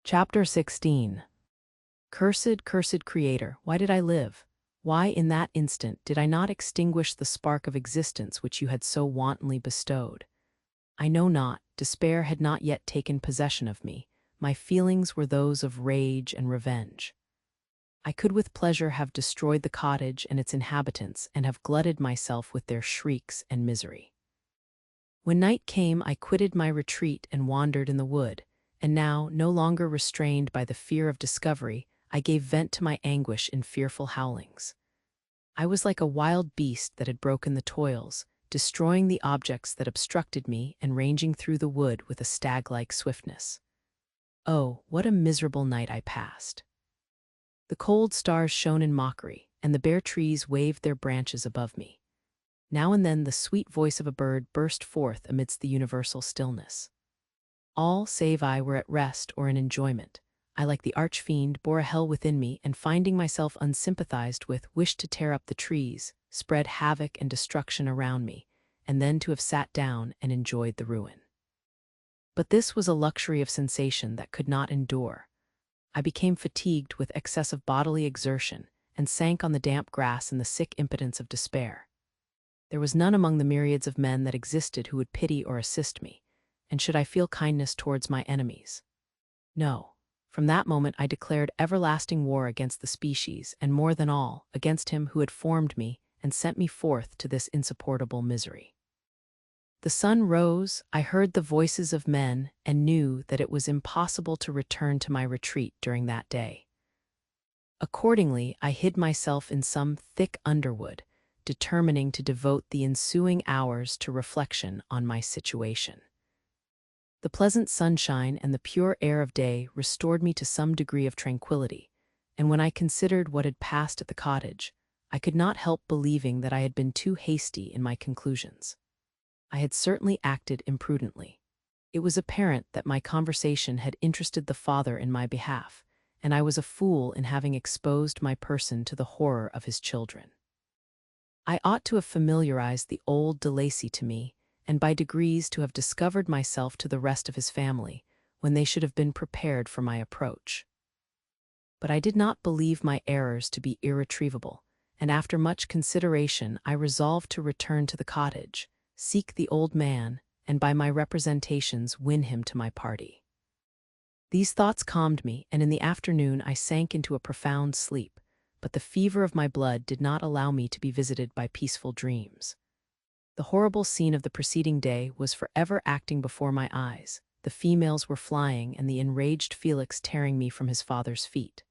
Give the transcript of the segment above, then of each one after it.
Chapter 16. Cursed, cursed Creator, why did I live? Why, in that instant, did I not extinguish the spark of existence which you had so wantonly bestowed? I know not, despair had not yet taken possession of me. My feelings were those of rage and revenge. I could with pleasure have destroyed the cottage and its inhabitants, and have glutted myself with their shrieks and misery. When night came, I quitted my retreat and wandered in the wood, and now, no longer restrained by the fear of discovery, I gave vent to my anguish in fearful howlings. I was like a wild beast that had broken the toils, destroying the objects that obstructed me and ranging through the wood with a stag-like swiftness. Oh, what a miserable night I passed! The cold stars shone in mockery, and the bare trees waved their branches above me. Now and then the sweet voice of a bird burst forth amidst the universal stillness. All save I were at rest or in enjoyment. I, like the arch-fiend, bore a hell within me, and finding myself unsympathized with, wished to tear up the trees, spread havoc and destruction around me, and then to have sat down and enjoyed the ruin. But this was a luxury of sensation that could not endure. I became fatigued with excessive bodily exertion, and sank on the damp grass in the sick impotence of despair. There was none among the myriads of men that existed who would pity or assist me, and should I feel kindness towards my enemies? No. From that moment I declared everlasting war against the species, and more than all, against him who had formed me and sent me forth to this insupportable misery. The sun rose, I heard the voices of men, and knew that it was impossible to return to my retreat during that day. Accordingly, I hid myself in some thick underwood, determining to devote the ensuing hours to reflection on my situation. The pleasant sunshine and the pure air of day restored me to some degree of tranquility, and when I considered what had passed at the cottage, I could not help believing that I had been too hasty in my conclusions. I had certainly acted imprudently. It was apparent that my conversation had interested the father in my behalf, and I was a fool in having exposed my person to the horror of his children. I ought to have familiarized the old de Lacy to me, and by degrees to have discovered myself to the rest of his family, when they should have been prepared for my approach. But I did not believe my errors to be irretrievable, and after much consideration I resolved to return to the cottage, seek the old man, and by my representations win him to my party. These thoughts calmed me, and in the afternoon I sank into a profound sleep, but the fever of my blood did not allow me to be visited by peaceful dreams. The horrible scene of the preceding day was forever acting before my eyes. The females were flying, and the enraged Felix tearing me from his father's feet.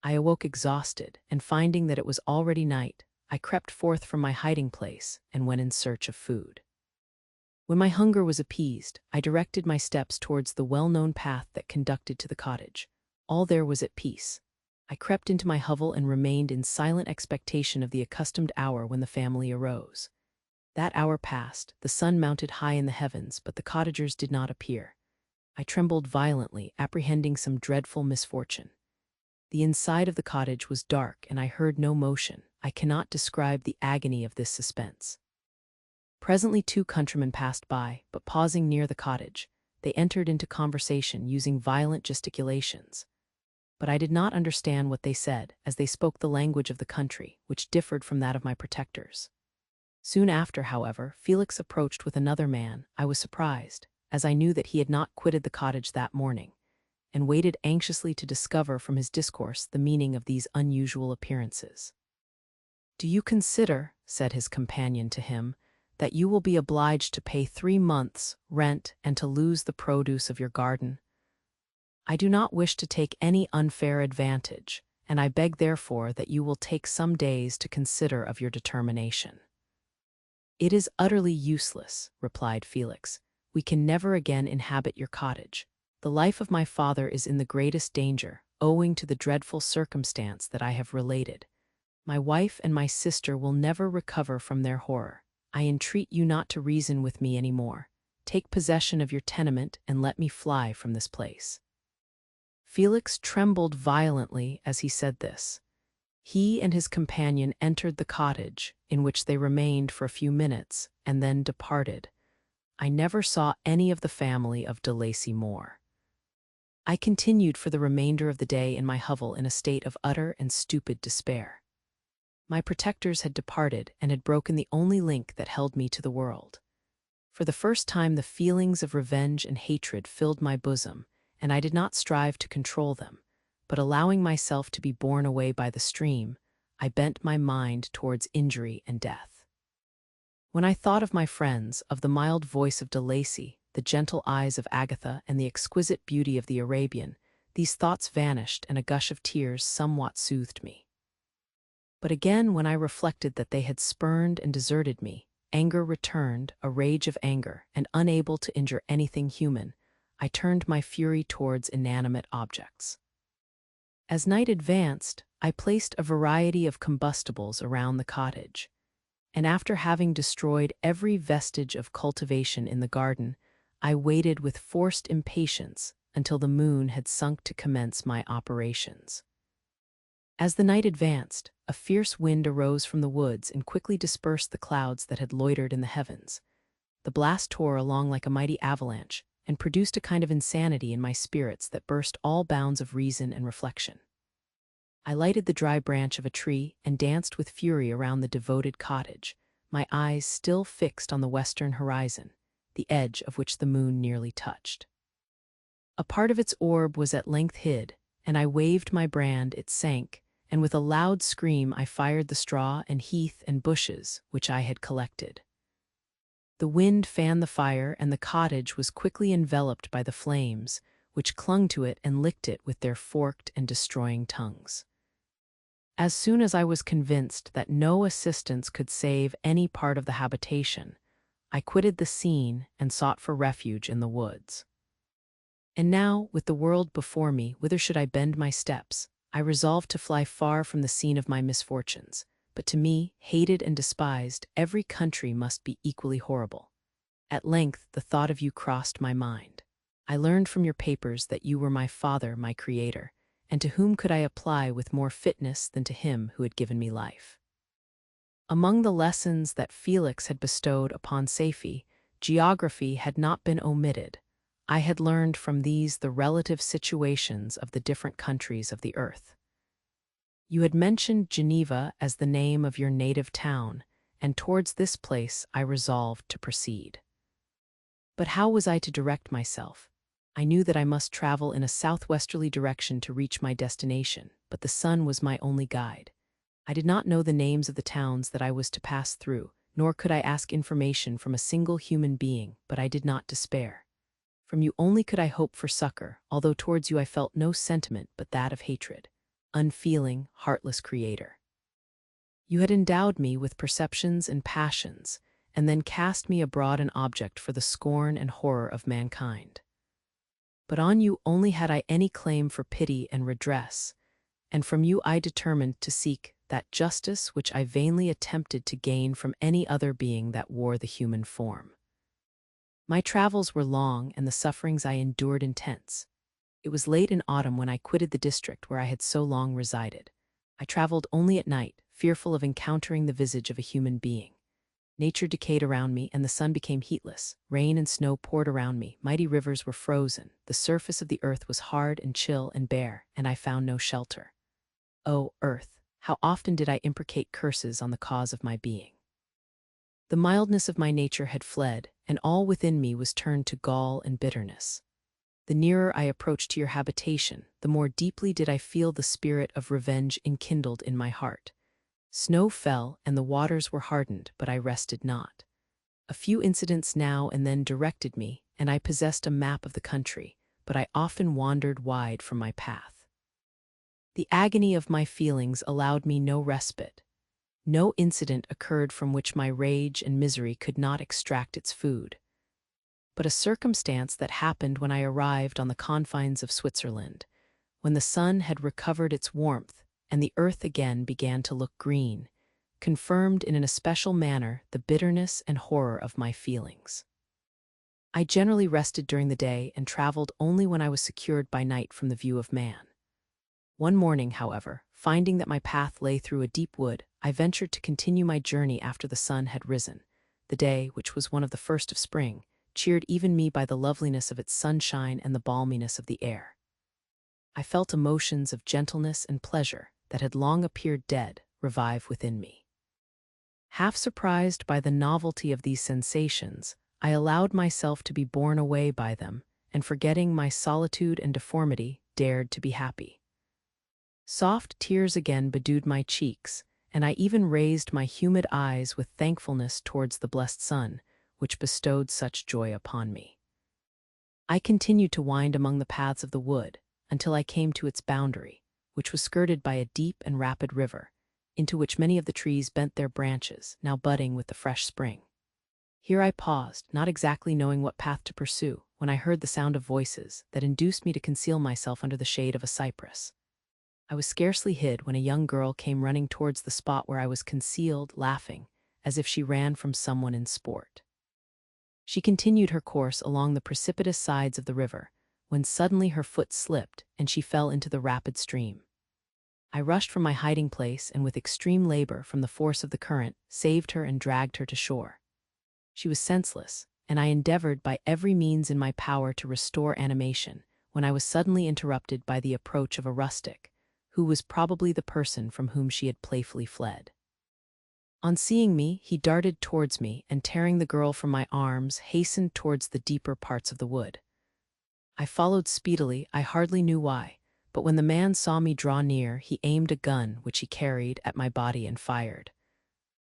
I awoke exhausted, and finding that it was already night, I crept forth from my hiding place and went in search of food. When my hunger was appeased, I directed my steps towards the well-known path that conducted to the cottage. All there was at peace. I crept into my hovel and remained in silent expectation of the accustomed hour when the family arose. That hour passed, the sun mounted high in the heavens, but the cottagers did not appear. I trembled violently, apprehending some dreadful misfortune. The inside of the cottage was dark, and I heard no motion. I cannot describe the agony of this suspense. Presently 2 countrymen passed by, but pausing near the cottage, they entered into conversation using violent gesticulations. But I did not understand what they said, as they spoke the language of the country, which differed from that of my protectors. Soon after, however, Felix approached with another man. I was surprised, as I knew that he had not quitted the cottage that morning, and waited anxiously to discover from his discourse the meaning of these unusual appearances. "Do you consider," said his companion to him, "that you will be obliged to pay 3 months' rent and to lose the produce of your garden? I do not wish to take any unfair advantage, and I beg therefore that you will take some days to consider of your determination." "It is utterly useless," replied Felix. "We can never again inhabit your cottage. The life of my father is in the greatest danger, owing to the dreadful circumstance that I have related. My wife and my sister will never recover from their horror. I entreat you not to reason with me any more. Take possession of your tenement and let me fly from this place." Felix trembled violently as he said this. He and his companion entered the cottage, in which they remained for a few minutes, and then departed. I never saw any of the family of de Lacy more. I continued for the remainder of the day in my hovel in a state of utter and stupid despair. My protectors had departed and had broken the only link that held me to the world. For the first time, the feelings of revenge and hatred filled my bosom, and I did not strive to control them, but allowing myself to be borne away by the stream, I bent my mind towards injury and death. When I thought of my friends, of the mild voice of De Lacy, the gentle eyes of Agatha, and the exquisite beauty of the Arabian, these thoughts vanished and a gush of tears somewhat soothed me. But again, when I reflected that they had spurned and deserted me, anger returned, a rage of anger, and unable to injure anything human, I turned my fury towards inanimate objects. As night advanced, I placed a variety of combustibles around the cottage, and after having destroyed every vestige of cultivation in the garden, I waited with forced impatience until the moon had sunk to commence my operations. As the night advanced, a fierce wind arose from the woods and quickly dispersed the clouds that had loitered in the heavens. The blast tore along like a mighty avalanche, and produced a kind of insanity in my spirits that burst all bounds of reason and reflection. I lighted the dry branch of a tree and danced with fury around the devoted cottage, my eyes still fixed on the western horizon, the edge of which the moon nearly touched. A part of its orb was at length hid, and I waved my brand, it sank, and with a loud scream I fired the straw and heath and bushes which I had collected. The wind fanned the fire, and the cottage was quickly enveloped by the flames, which clung to it and licked it with their forked and destroying tongues. As soon as I was convinced that no assistance could save any part of the habitation, I quitted the scene and sought for refuge in the woods. And now, with the world before me, whither should I bend my steps? I resolved to fly far from the scene of my misfortunes, but to me, hated and despised, every country must be equally horrible. At length, the thought of you crossed my mind. I learned from your papers that you were my father, my creator, and to whom could I apply with more fitness than to him who had given me life? Among the lessons that Felix had bestowed upon Safie, geography had not been omitted. I had learned from these the relative situations of the different countries of the earth. You had mentioned Geneva as the name of your native town, and towards this place I resolved to proceed. But how was I to direct myself? I knew that I must travel in a southwesterly direction to reach my destination, but the sun was my only guide. I did not know the names of the towns that I was to pass through, nor could I ask information from a single human being, but I did not despair. From you only could I hope for succor, although towards you I felt no sentiment but that of hatred. Unfeeling, heartless creator. You had endowed me with perceptions and passions, and then cast me abroad an object for the scorn and horror of mankind. But on you only had I any claim for pity and redress, and from you I determined to seek that justice which I vainly attempted to gain from any other being that wore the human form. My travels were long, and the sufferings I endured intense. It was late in autumn when I quitted the district where I had so long resided. I traveled only at night, fearful of encountering the visage of a human being. Nature decayed around me, and the sun became heatless. Rain and snow poured around me, mighty rivers were frozen, the surface of the earth was hard and chill and bare, and I found no shelter. O earth, how often did I imprecate curses on the cause of my being! The mildness of my nature had fled, and all within me was turned to gall and bitterness. The nearer I approached to your habitation, the more deeply did I feel the spirit of revenge enkindled in my heart. Snow fell, and the waters were hardened, but I rested not. A few incidents now and then directed me, and I possessed a map of the country, but I often wandered wide from my path. The agony of my feelings allowed me no respite. No incident occurred from which my rage and misery could not extract its food. But a circumstance that happened when I arrived on the confines of Switzerland, when the sun had recovered its warmth and the earth again began to look green, confirmed in an especial manner the bitterness and horror of my feelings. I generally rested during the day and traveled only when I was secured by night from the view of man. One morning, however, finding that my path lay through a deep wood, I ventured to continue my journey after the sun had risen. The day, which was one of the first of spring, cheered even me by the loveliness of its sunshine and the balminess of the air. I felt emotions of gentleness and pleasure that had long appeared dead revive within me. Half surprised by the novelty of these sensations, I allowed myself to be borne away by them, and forgetting my solitude and deformity, dared to be happy. Soft tears again bedewed my cheeks, and I even raised my humid eyes with thankfulness towards the blessed sun, which bestowed such joy upon me. I continued to wind among the paths of the wood until I came to its boundary, which was skirted by a deep and rapid river, into which many of the trees bent their branches, now budding with the fresh spring. Here I paused, not exactly knowing what path to pursue, when I heard the sound of voices that induced me to conceal myself under the shade of a cypress. I was scarcely hid when a young girl came running towards the spot where I was concealed, laughing, as if she ran from someone in sport. She continued her course along the precipitous sides of the river, when suddenly her foot slipped and she fell into the rapid stream. I rushed from my hiding place and with extreme labor from the force of the current, saved her and dragged her to shore. She was senseless, and I endeavored by every means in my power to restore animation, when I was suddenly interrupted by the approach of a rustic, who was probably the person from whom she had playfully fled. On seeing me, he darted towards me, and tearing the girl from my arms, hastened towards the deeper parts of the wood. I followed speedily, I hardly knew why, but when the man saw me draw near, he aimed a gun which he carried at my body and fired.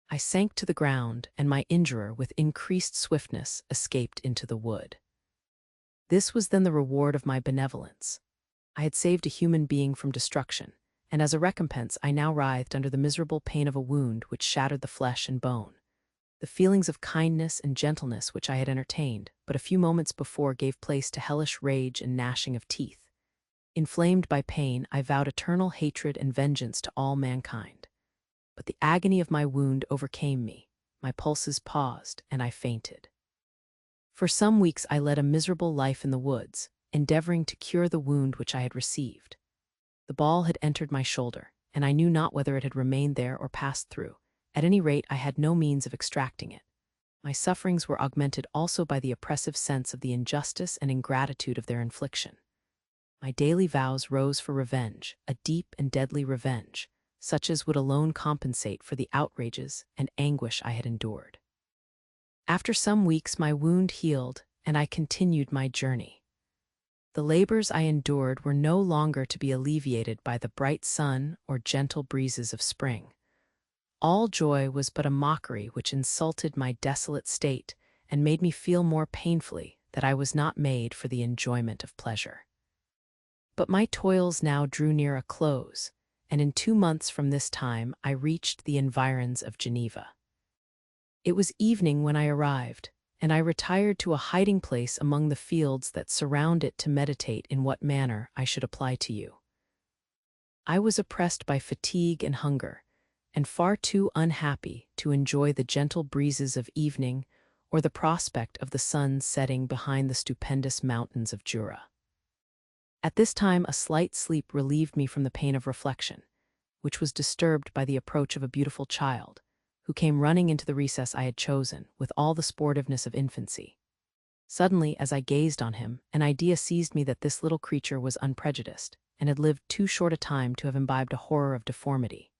I sank to the ground, and my injurer, with increased swiftness, escaped into the wood. This was then the reward of my benevolence. I had saved a human being from destruction, and as a recompense I now writhed under the miserable pain of a wound which shattered the flesh and bone. The feelings of kindness and gentleness which I had entertained but a few moments before gave place to hellish rage and gnashing of teeth. Inflamed by pain, I vowed eternal hatred and vengeance to all mankind. But the agony of my wound overcame me, my pulses paused, and I fainted. For some weeks I led a miserable life in the woods, endeavoring to cure the wound which I had received. The ball had entered my shoulder, and I knew not whether it had remained there or passed through. At any rate, I had no means of extracting it. My sufferings were augmented also by the oppressive sense of the injustice and ingratitude of their infliction. My daily vows rose for revenge, a deep and deadly revenge, such as would alone compensate for the outrages and anguish I had endured. After some weeks my wound healed, and I continued my journey. The labors I endured were no longer to be alleviated by the bright sun or gentle breezes of spring. All joy was but a mockery which insulted my desolate state and made me feel more painfully that I was not made for the enjoyment of pleasure. But my toils now drew near a close, and in 2 months from this time I reached the environs of Geneva. It was evening when I arrived, and I retired to a hiding place among the fields that surround it to meditate in what manner I should apply to you. I was oppressed by fatigue and hunger, and far too unhappy to enjoy the gentle breezes of evening or the prospect of the sun setting behind the stupendous mountains of Jura. At this time a slight sleep relieved me from the pain of reflection, which was disturbed by the approach of a beautiful child, who came running into the recess I had chosen with all the sportiveness of infancy. Suddenly, as I gazed on him, an idea seized me that this little creature was unprejudiced, and had lived too short a time to have imbibed a horror of deformity.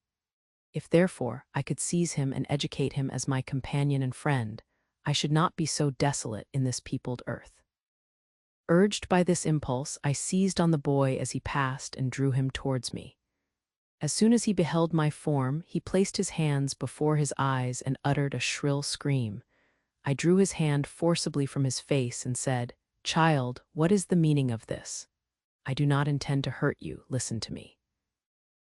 If, therefore, I could seize him and educate him as my companion and friend, I should not be so desolate in this peopled earth. Urged by this impulse, I seized on the boy as he passed and drew him towards me. As soon as he beheld my form, he placed his hands before his eyes and uttered a shrill scream. I drew his hand forcibly from his face and said, "Child, what is the meaning of this? I do not intend to hurt you, listen to me."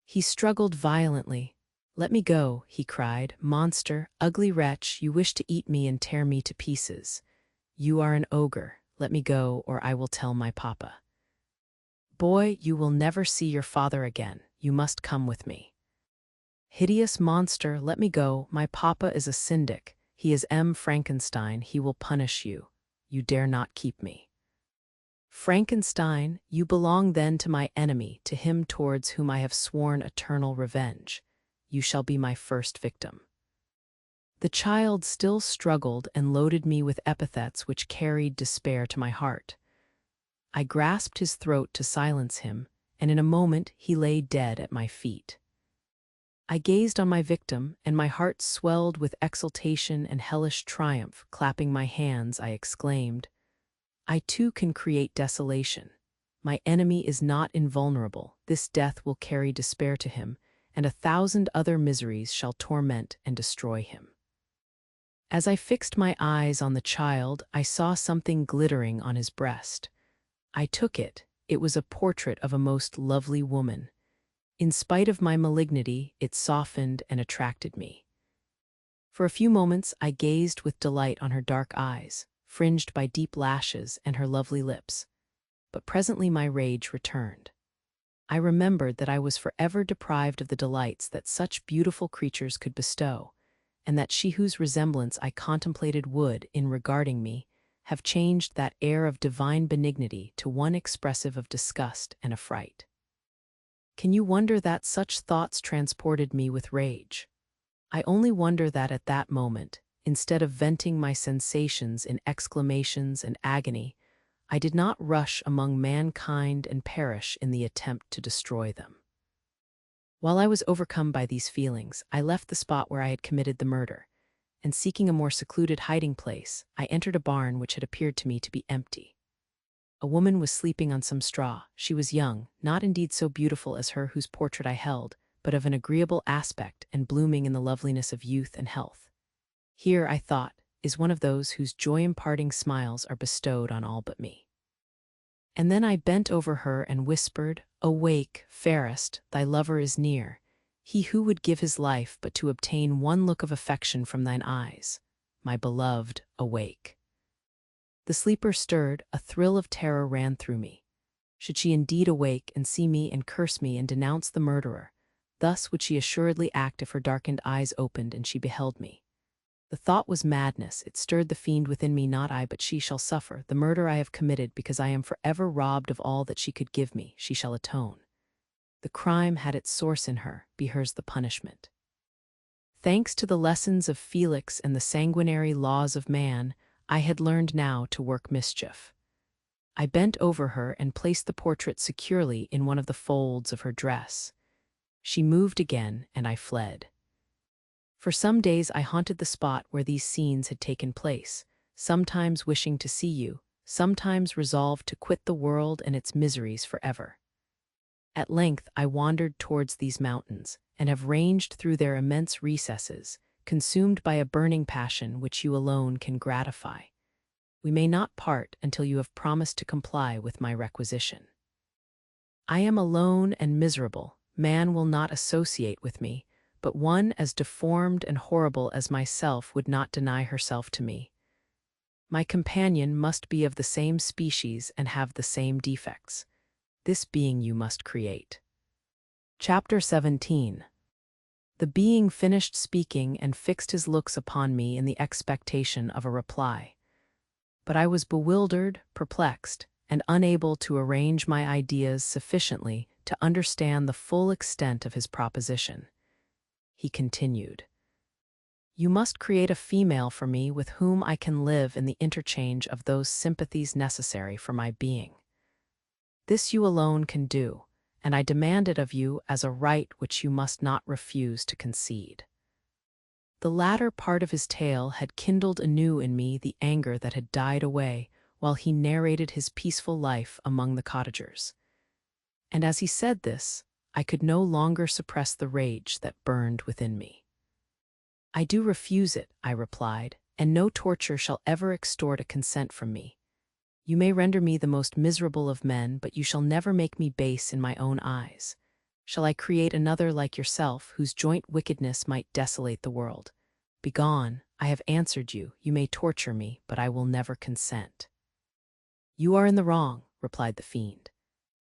He struggled violently. "Let me go," he cried. "Monster, ugly wretch, you wish to eat me and tear me to pieces. You are an ogre. Let me go, or I will tell my papa." "Boy, you will never see your father again. You must come with me." "Hideous monster, let me go. My papa is a syndic. He is Frankenstein. He will punish you. You dare not keep me." "Frankenstein, you belong then to my enemy, to him towards whom I have sworn eternal revenge. You shall be my first victim." The child still struggled and loaded me with epithets which carried despair to my heart. I grasped his throat to silence him, and in a moment he lay dead at my feet. I gazed on my victim, and my heart swelled with exultation and hellish triumph. Clapping my hands, I exclaimed, "I too can create desolation. My enemy is not invulnerable. This death will carry despair to him, and 1,000 other miseries shall torment and destroy him." As I fixed my eyes on the child, I saw something glittering on his breast. I took it. It was a portrait of a most lovely woman. In spite of my malignity, it softened and attracted me. For a few moments, I gazed with delight on her dark eyes, fringed by deep lashes, and her lovely lips. But presently my rage returned. I remembered that I was forever deprived of the delights that such beautiful creatures could bestow, and that she whose resemblance I contemplated would, in regarding me, have changed that air of divine benignity to one expressive of disgust and affright. Can you wonder that such thoughts transported me with rage? I only wonder that at that moment, instead of venting my sensations in exclamations and agony, I did not rush among mankind and perish in the attempt to destroy them. While I was overcome by these feelings, I left the spot where I had committed the murder, and seeking a more secluded hiding place, I entered a barn which had appeared to me to be empty. A woman was sleeping on some straw. She was young, not indeed so beautiful as her whose portrait I held, but of an agreeable aspect and blooming in the loveliness of youth and health. Here, I thought, is one of those whose joy-imparting smiles are bestowed on all but me. And then I bent over her and whispered, "Awake, fairest, thy lover is near, he who would give his life but to obtain one look of affection from thine eyes. My beloved, awake." The sleeper stirred, a thrill of terror ran through me. Should she indeed awake and see me and curse me and denounce the murderer, thus would she assuredly act if her darkened eyes opened and she beheld me. The thought was madness. It stirred the fiend within me. Not I, but she shall suffer. The murder I have committed, because I am forever robbed of all that she could give me, she shall atone. The crime had its source in her, be hers the punishment. Thanks to the lessons of Felix and the sanguinary laws of man, I had learned now to work mischief. I bent over her and placed the portrait securely in one of the folds of her dress. She moved again, and I fled. For some days I haunted the spot where these scenes had taken place, sometimes wishing to see you, sometimes resolved to quit the world and its miseries forever. At length I wandered towards these mountains, and have ranged through their immense recesses, consumed by a burning passion which you alone can gratify. We may not part until you have promised to comply with my requisition. I am alone and miserable. Man will not associate with me, but one as deformed and horrible as myself would not deny herself to me. My companion must be of the same species and have the same defects. This being you must create. Chapter 17. The being finished speaking and fixed his looks upon me in the expectation of a reply. But I was bewildered, perplexed, and unable to arrange my ideas sufficiently to understand the full extent of his proposition. He continued, "You must create a female for me with whom I can live in the interchange of those sympathies necessary for my being. This you alone can do, and I demand it of you as a right which you must not refuse to concede." The latter part of his tale had kindled anew in me the anger that had died away while he narrated his peaceful life among the cottagers. And as he said this, I could no longer suppress the rage that burned within me. "I do refuse it," I replied, "and no torture shall ever extort a consent from me. You may render me the most miserable of men, but you shall never make me base in my own eyes. Shall I create another like yourself, whose joint wickedness might desolate the world? Begone, I have answered you. You may torture me, but I will never consent." "You are in the wrong," replied the fiend,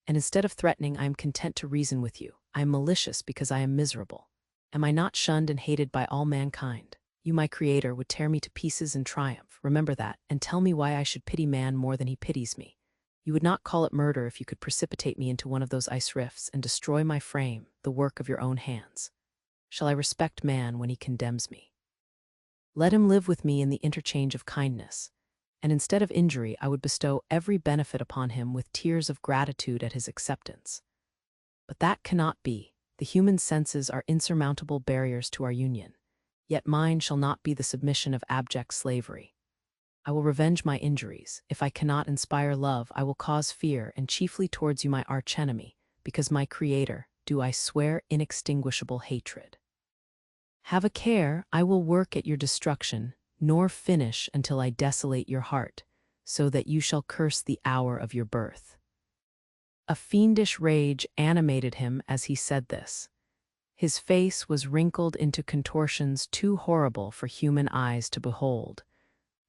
"and instead of threatening, I am content to reason with you. I am malicious because I am miserable. Am I not shunned and hated by all mankind? You, my creator, would tear me to pieces in triumph. Remember that, and tell me why I should pity man more than he pities me. You would not call it murder if you could precipitate me into one of those ice rifts and destroy my frame, the work of your own hands. Shall I respect man when he condemns me? Let him live with me in the interchange of kindness, and instead of injury I would bestow every benefit upon him with tears of gratitude at his acceptance. But that cannot be. The human senses are insurmountable barriers to our union. Yet mine shall not be the submission of abject slavery. I will revenge my injuries. If I cannot inspire love, I will cause fear, and chiefly towards you, my archenemy, because my Creator, do I swear inextinguishable hatred. Have a care, I will work at your destruction, nor finish until I desolate your heart, so that you shall curse the hour of your birth. A fiendish rage animated him as he said this. His face was wrinkled into contortions too horrible for human eyes to behold,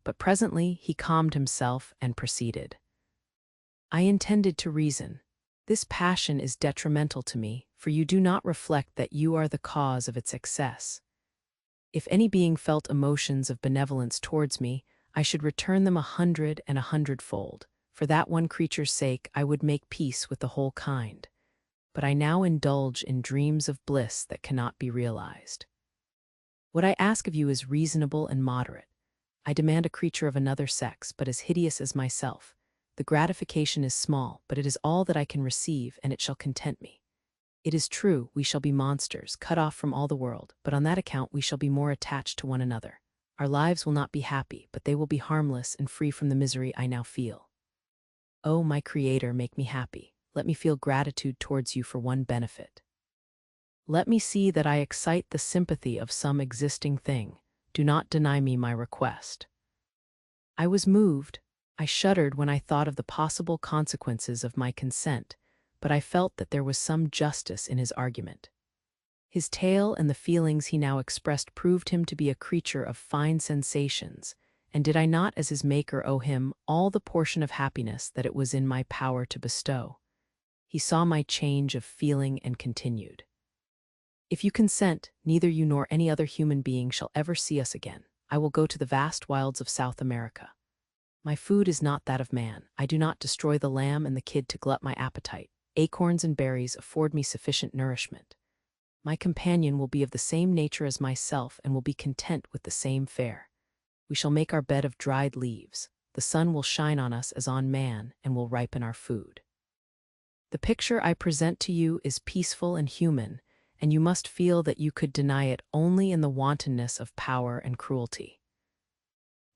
but presently he calmed himself and proceeded. I intended to reason. This passion is detrimental to me, for you do not reflect that you are the cause of its excess. If any being felt emotions of benevolence towards me, I should return them 100 and 100-fold. For that one creature's sake, I would make peace with the whole kind. But I now indulge in dreams of bliss that cannot be realized. What I ask of you is reasonable and moderate. I demand a creature of another sex, but as hideous as myself. The gratification is small, but it is all that I can receive, and it shall content me. It is true, we shall be monsters, cut off from all the world, but on that account we shall be more attached to one another. Our lives will not be happy, but they will be harmless and free from the misery I now feel. Oh, my Creator, make me happy. Let me feel gratitude towards you for one benefit. Let me see that I excite the sympathy of some existing thing. Do not deny me my request. I was moved. I shuddered when I thought of the possible consequences of my consent, but I felt that there was some justice in his argument. His tale and the feelings he now expressed proved him to be a creature of fine sensations, and did I not as his maker owe him all the portion of happiness that it was in my power to bestow? He saw my change of feeling and continued. If you consent, neither you nor any other human being shall ever see us again. I will go to the vast wilds of South America. My food is not that of man. I do not destroy the lamb and the kid to glut my appetite. Acorns and berries afford me sufficient nourishment. My companion will be of the same nature as myself and will be content with the same fare. We shall make our bed of dried leaves. The sun will shine on us as on man and will ripen our food. The picture I present to you is peaceful and human, and you must feel that you could deny it only in the wantonness of power and cruelty.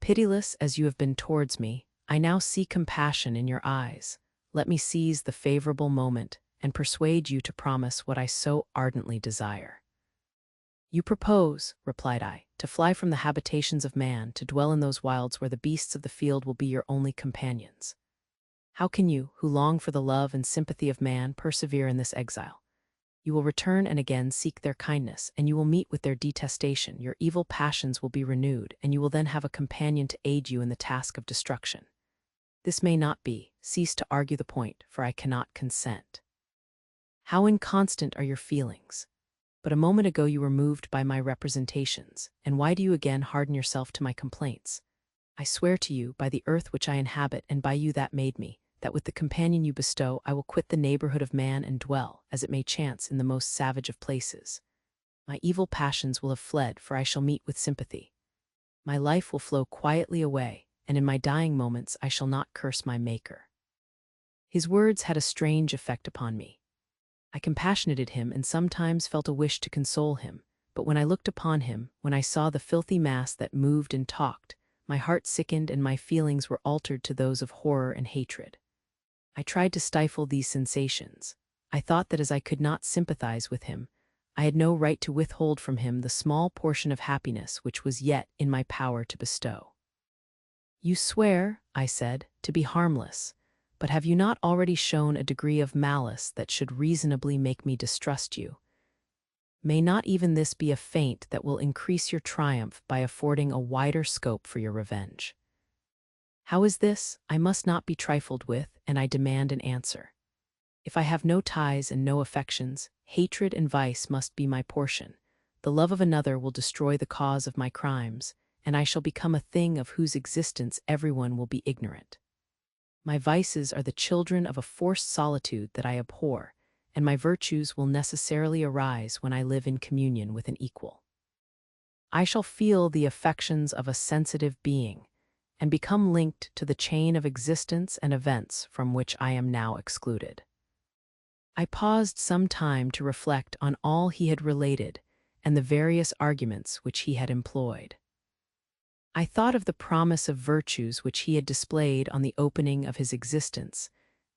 Pitiless as you have been towards me, I now see compassion in your eyes. Let me seize the favorable moment and persuade you to promise what I so ardently desire. You propose, replied I, to fly from the habitations of man, to dwell in those wilds where the beasts of the field will be your only companions. How can you, who long for the love and sympathy of man, persevere in this exile? You will return and again seek their kindness, and you will meet with their detestation. Your evil passions will be renewed, and you will then have a companion to aid you in the task of destruction. This may not be. Cease to argue the point, for I cannot consent. How inconstant are your feelings! But a moment ago you were moved by my representations, and why do you again harden yourself to my complaints? I swear to you, by the earth which I inhabit, and by you that made me, that with the companion you bestow I will quit the neighborhood of man and dwell, as it may chance, in the most savage of places. My evil passions will have fled, for I shall meet with sympathy. My life will flow quietly away, and in my dying moments I shall not curse my Maker. His words had a strange effect upon me. I compassionated him and sometimes felt a wish to console him, but when I looked upon him, when I saw the filthy mass that moved and talked, my heart sickened and my feelings were altered to those of horror and hatred. I tried to stifle these sensations. I thought that as I could not sympathize with him, I had no right to withhold from him the small portion of happiness which was yet in my power to bestow. You swear, I said, to be harmless, but have you not already shown a degree of malice that should reasonably make me distrust you? May not even this be a feint that will increase your triumph by affording a wider scope for your revenge? How is this? I must not be trifled with, and I demand an answer. If I have no ties and no affections, hatred and vice must be my portion. The love of another will destroy the cause of my crimes, and I shall become a thing of whose existence everyone will be ignorant. My vices are the children of a forced solitude that I abhor, and my virtues will necessarily arise when I live in communion with an equal. I shall feel the affections of a sensitive being, and become linked to the chain of existence and events from which I am now excluded. I paused some time to reflect on all he had related and the various arguments which he had employed. I thought of the promise of virtues which he had displayed on the opening of his existence,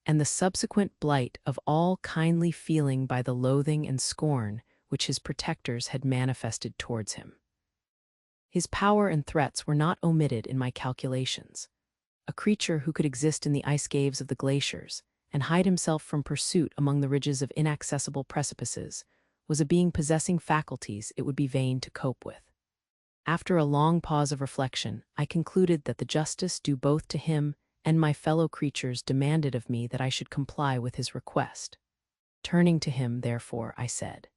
and the subsequent blight of all kindly feeling by the loathing and scorn which his protectors had manifested towards him. His power and threats were not omitted in my calculations. A creature who could exist in the ice caves of the glaciers and hide himself from pursuit among the ridges of inaccessible precipices was a being possessing faculties it would be vain to cope with. After a long pause of reflection, I concluded that the justice due both to him and my fellow creatures demanded of me that I should comply with his request. Turning to him, therefore, I said,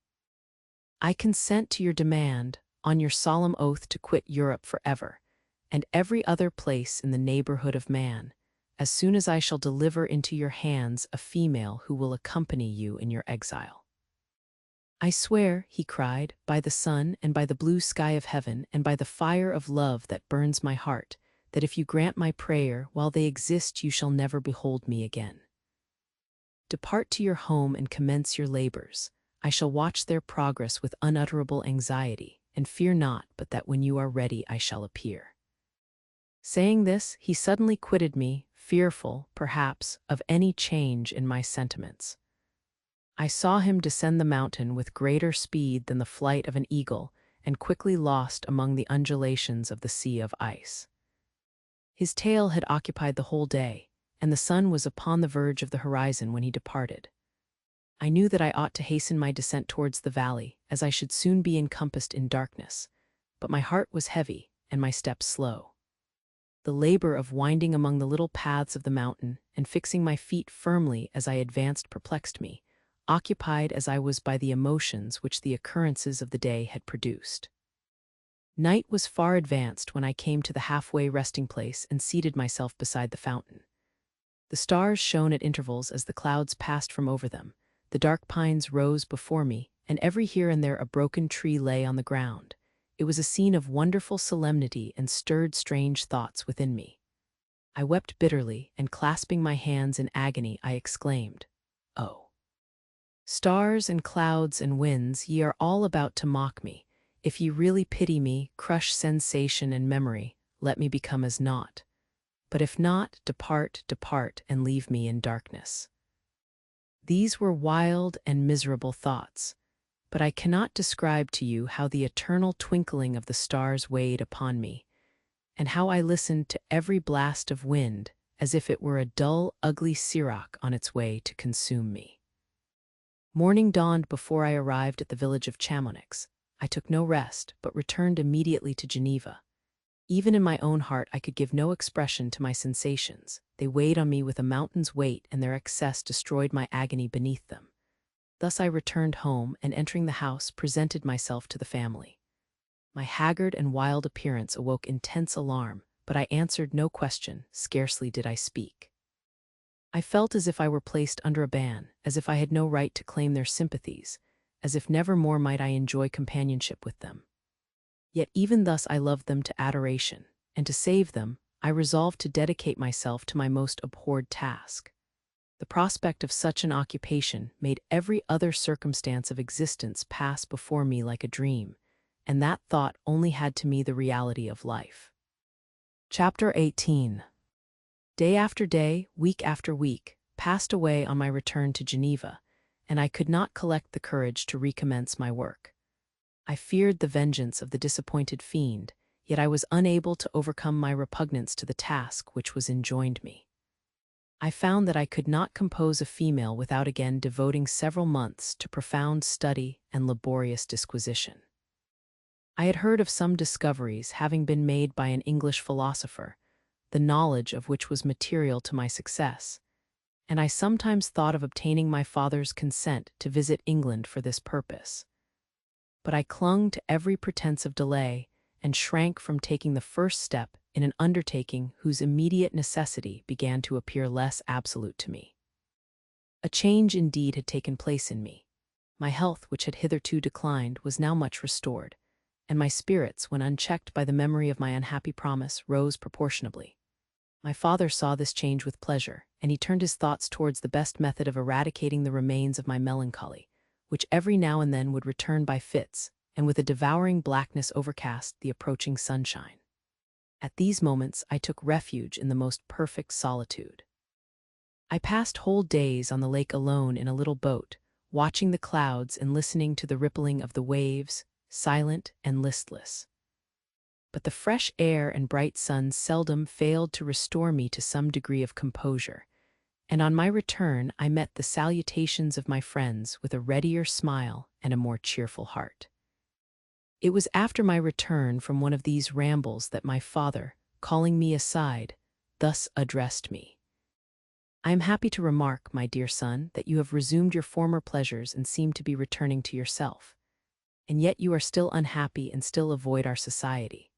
"I consent to your demand, on your solemn oath to quit Europe forever, and every other place in the neighborhood of man, as soon as I shall deliver into your hands a female who will accompany you in your exile." "I swear," he cried, "by the sun and by the blue sky of heaven and by the fire of love that burns my heart, that if you grant my prayer while they exist you shall never behold me again. Depart to your home and commence your labors. I shall watch their progress with unutterable anxiety, and fear not but that when you are ready I shall appear." Saying this, he suddenly quitted me, fearful, perhaps, of any change in my sentiments. I saw him descend the mountain with greater speed than the flight of an eagle, and quickly lost among the undulations of the sea of ice. His tale had occupied the whole day, and the sun was upon the verge of the horizon when he departed. I knew that I ought to hasten my descent towards the valley, as I should soon be encompassed in darkness, but my heart was heavy and my steps slow. The labor of winding among the little paths of the mountain and fixing my feet firmly as I advanced perplexed me, occupied as I was by the emotions which the occurrences of the day had produced. Night was far advanced when I came to the halfway resting place and seated myself beside the fountain. The stars shone at intervals as the clouds passed from over them, the dark pines rose before me, and every here and there a broken tree lay on the ground. It was a scene of wonderful solemnity and stirred strange thoughts within me. I wept bitterly, and clasping my hands in agony, I exclaimed, "Oh, stars and clouds and winds, ye are all about to mock me. If ye really pity me, crush sensation and memory, let me become as naught. But if not, depart, depart, and leave me in darkness." These were wild and miserable thoughts, but I cannot describe to you how the eternal twinkling of the stars weighed upon me, and how I listened to every blast of wind as if it were a dull, ugly siroc on its way to consume me. Morning dawned before I arrived at the village of Chamonix. I took no rest, but returned immediately to Geneva. Even in my own heart I could give no expression to my sensations. They weighed on me with a mountain's weight, and their excess destroyed my agony beneath them. Thus I returned home, and entering the house, presented myself to the family. My haggard and wild appearance awoke intense alarm, but I answered no question, scarcely did I speak. I felt as if I were placed under a ban, as if I had no right to claim their sympathies, as if never more might I enjoy companionship with them. Yet even thus I loved them to adoration, and to save them, I resolved to dedicate myself to my most abhorred task. The prospect of such an occupation made every other circumstance of existence pass before me like a dream, and that thought only had to me the reality of life. Chapter 18. Day after day, week after week, passed away on my return to Geneva, and I could not collect the courage to recommence my work. I feared the vengeance of the disappointed fiend, yet I was unable to overcome my repugnance to the task which was enjoined me. I found that I could not compose a female without again devoting several months to profound study and laborious disquisition. I had heard of some discoveries having been made by an English philosopher, the knowledge of which was material to my success, and I sometimes thought of obtaining my father's consent to visit England for this purpose. But I clung to every pretense of delay and shrank from taking the first step in an undertaking whose immediate necessity began to appear less absolute to me. A change indeed had taken place in me. My health, which had hitherto declined, was now much restored, and my spirits, when unchecked by the memory of my unhappy promise, rose proportionably. My father saw this change with pleasure, and he turned his thoughts towards the best method of eradicating the remains of my melancholy, which every now and then would return by fits, and with a devouring blackness overcast the approaching sunshine. At these moments I took refuge in the most perfect solitude. I passed whole days on the lake alone in a little boat, watching the clouds and listening to the rippling of the waves, silent and listless. But the fresh air and bright sun seldom failed to restore me to some degree of composure, and on my return I met the salutations of my friends with a readier smile and a more cheerful heart. It was after my return from one of these rambles that my father, calling me aside, thus addressed me. "I am happy to remark, my dear son, that you have resumed your former pleasures and seem to be returning to yourself. And yet you are still unhappy and still avoid our society.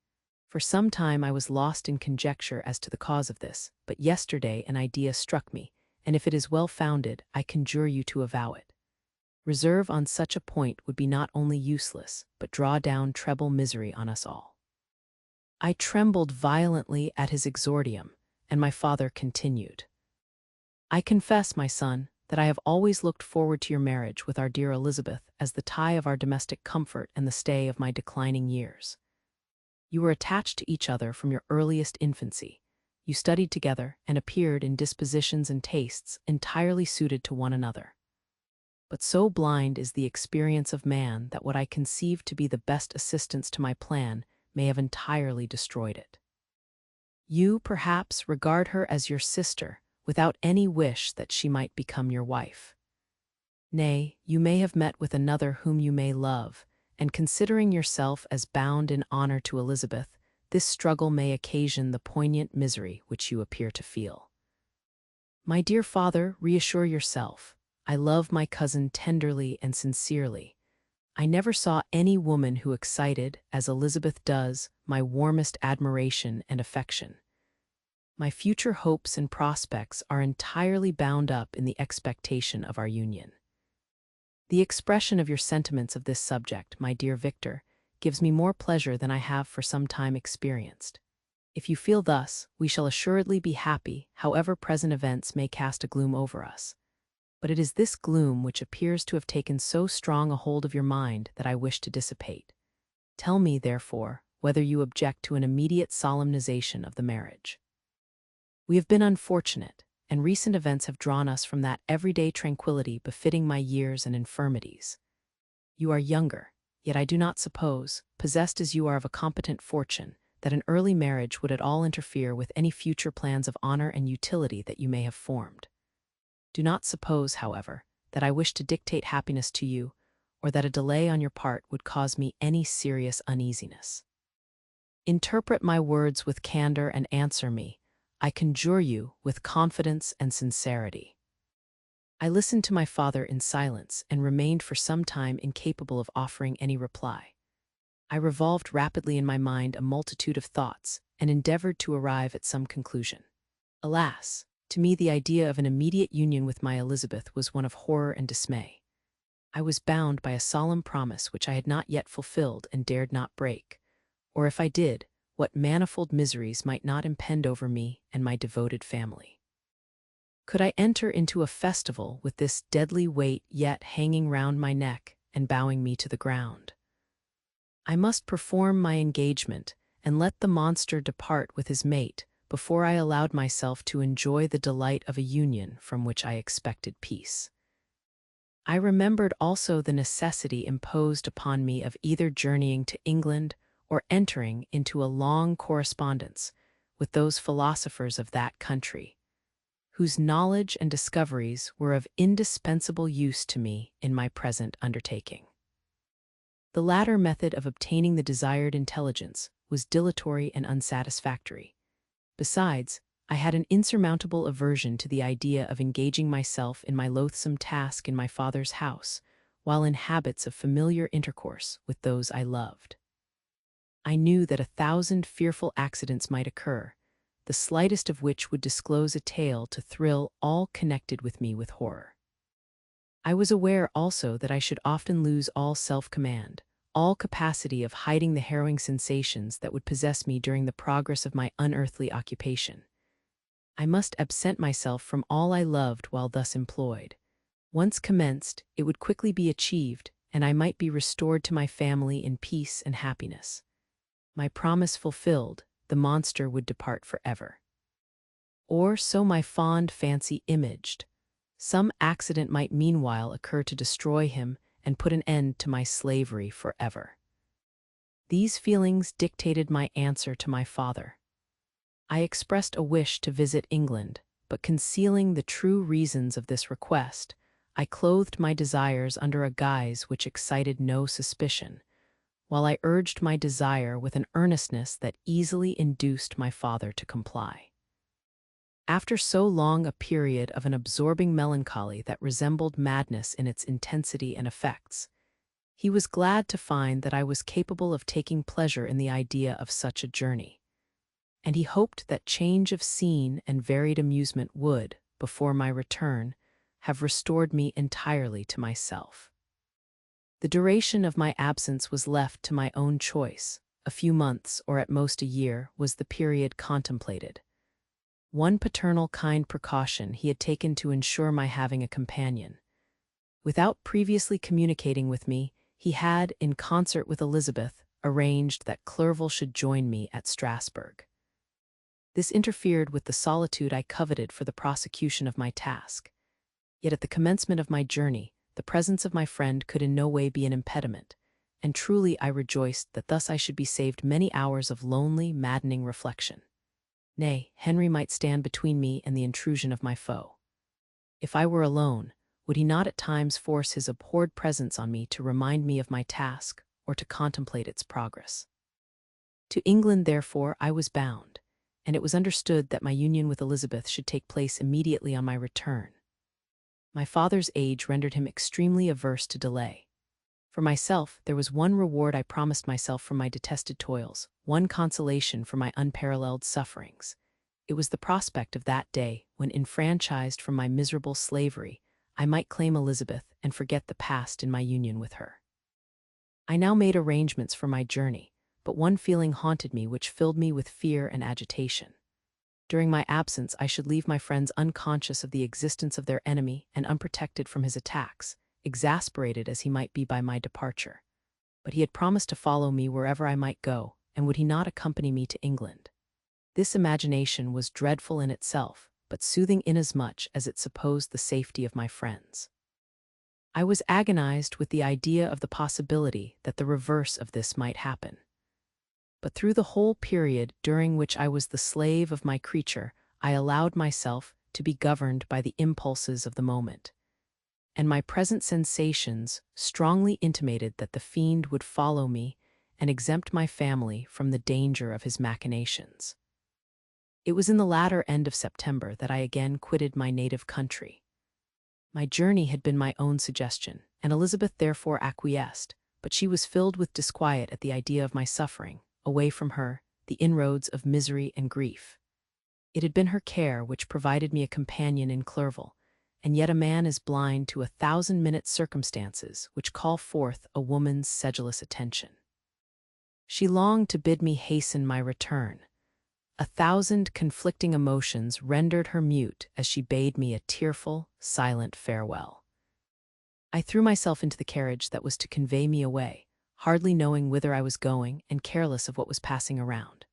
For some time I was lost in conjecture as to the cause of this, but yesterday an idea struck me, and if it is well founded, I conjure you to avow it. Reserve on such a point would be not only useless, but draw down treble misery on us all." I trembled violently at his exordium, and my father continued. "I confess, my son, that I have always looked forward to your marriage with our dear Elizabeth as the tie of our domestic comfort and the stay of my declining years. You were attached to each other from your earliest infancy. You studied together and appeared in dispositions and tastes entirely suited to one another. But so blind is the experience of man that what I conceived to be the best assistance to my plan may have entirely destroyed it. You, perhaps, regard her as your sister, without any wish that she might become your wife. Nay, you may have met with another whom you may love, and considering yourself as bound in honor to Elizabeth, this struggle may occasion the poignant misery which you appear to feel. My dear father, reassure yourself. I love my cousin tenderly and sincerely. I never saw any woman who excited, as Elizabeth does, my warmest admiration and affection. My future hopes and prospects are entirely bound up in the expectation of our union. The expression of your sentiments of this subject, my dear Victor, gives me more pleasure than I have for some time experienced. If you feel thus, we shall assuredly be happy, however present events may cast a gloom over us. But it is this gloom which appears to have taken so strong a hold of your mind that I wish to dissipate. Tell me, therefore, whether you object to an immediate solemnization of the marriage. We have been unfortunate, and recent events have drawn us from that everyday tranquility befitting my years and infirmities. You are younger, yet I do not suppose, possessed as you are of a competent fortune, that an early marriage would at all interfere with any future plans of honor and utility that you may have formed. Do not suppose, however, that I wish to dictate happiness to you, or that a delay on your part would cause me any serious uneasiness. Interpret my words with candor and answer me, I conjure you, with confidence and sincerity." I listened to my father in silence and remained for some time incapable of offering any reply. I revolved rapidly in my mind a multitude of thoughts and endeavored to arrive at some conclusion. Alas! To me the idea of an immediate union with my Elizabeth was one of horror and dismay. I was bound by a solemn promise which I had not yet fulfilled and dared not break, or if I did, what manifold miseries might not impend over me and my devoted family. Could I enter into a festival with this deadly weight yet hanging round my neck and bowing me to the ground? I must perform my engagement and let the monster depart with his mate before I allowed myself to enjoy the delight of a union from which I expected peace. I remembered also the necessity imposed upon me of either journeying to England or entering into a long correspondence with those philosophers of that country, whose knowledge and discoveries were of indispensable use to me in my present undertaking. The latter method of obtaining the desired intelligence was dilatory and unsatisfactory. Besides, I had an insurmountable aversion to the idea of engaging myself in my loathsome task in my father's house, while in habits of familiar intercourse with those I loved. I knew that 1,000 fearful accidents might occur, the slightest of which would disclose a tale to thrill all connected with me with horror. I was aware also that I should often lose all self-command, all capacity of hiding the harrowing sensations that would possess me during the progress of my unearthly occupation. I must absent myself from all I loved while thus employed. Once commenced, it would quickly be achieved, and I might be restored to my family in peace and happiness. My promise fulfilled, the monster would depart forever. Or so my fond fancy imaged. Some accident might meanwhile occur to destroy him and put an end to my slavery forever. These feelings dictated my answer to my father. I expressed a wish to visit England, but concealing the true reasons of this request, I clothed my desires under a guise which excited no suspicion, while I urged my desire with an earnestness that easily induced my father to comply. After so long a period of an absorbing melancholy that resembled madness in its intensity and effects, he was glad to find that I was capable of taking pleasure in the idea of such a journey, and he hoped that change of scene and varied amusement would, before my return, have restored me entirely to myself. The duration of my absence was left to my own choice. A few months, or at most a year, was the period contemplated. One paternal kind precaution he had taken to ensure my having a companion. Without previously communicating with me, he had, in concert with Elizabeth, arranged that Clerval should join me at Strasbourg. This interfered with the solitude I coveted for the prosecution of my task. Yet at the commencement of my journey, the presence of my friend could in no way be an impediment, and truly I rejoiced that thus I should be saved many hours of lonely, maddening reflection. Nay, Henry might stand between me and the intrusion of my foe. If I were alone, would he not at times force his abhorred presence on me to remind me of my task or to contemplate its progress? To England, therefore, I was bound, and it was understood that my union with Elizabeth should take place immediately on my return. My father's age rendered him extremely averse to delay. For myself, there was one reward I promised myself from my detested toils, one consolation for my unparalleled sufferings. It was the prospect of that day when, enfranchised from my miserable slavery, I might claim Elizabeth and forget the past in my union with her. I now made arrangements for my journey, but one feeling haunted me which filled me with fear and agitation. During my absence, I should leave my friends unconscious of the existence of their enemy and unprotected from his attacks, exasperated as he might be by my departure. But he had promised to follow me wherever I might go, and would he not accompany me to England? This imagination was dreadful in itself, but soothing inasmuch as it supposed the safety of my friends. I was agonized with the idea of the possibility that the reverse of this might happen. But through the whole period during which I was the slave of my creature, I allowed myself to be governed by the impulses of the moment, and my present sensations strongly intimated that the fiend would follow me and exempt my family from the danger of his machinations. It was in the latter end of September that I again quitted my native country. My journey had been my own suggestion, and Elizabeth therefore acquiesced, but she was filled with disquiet at the idea of my suffering, away from her, the inroads of misery and grief. It had been her care which provided me a companion in Clerval, and yet a man is blind to 1,000-minute circumstances which call forth a woman's sedulous attention. She longed to bid me hasten my return. 1,000 conflicting emotions rendered her mute as she bade me a tearful, silent farewell. I threw myself into the carriage that was to convey me away, hardly knowing whither I was going and careless of what was passing around.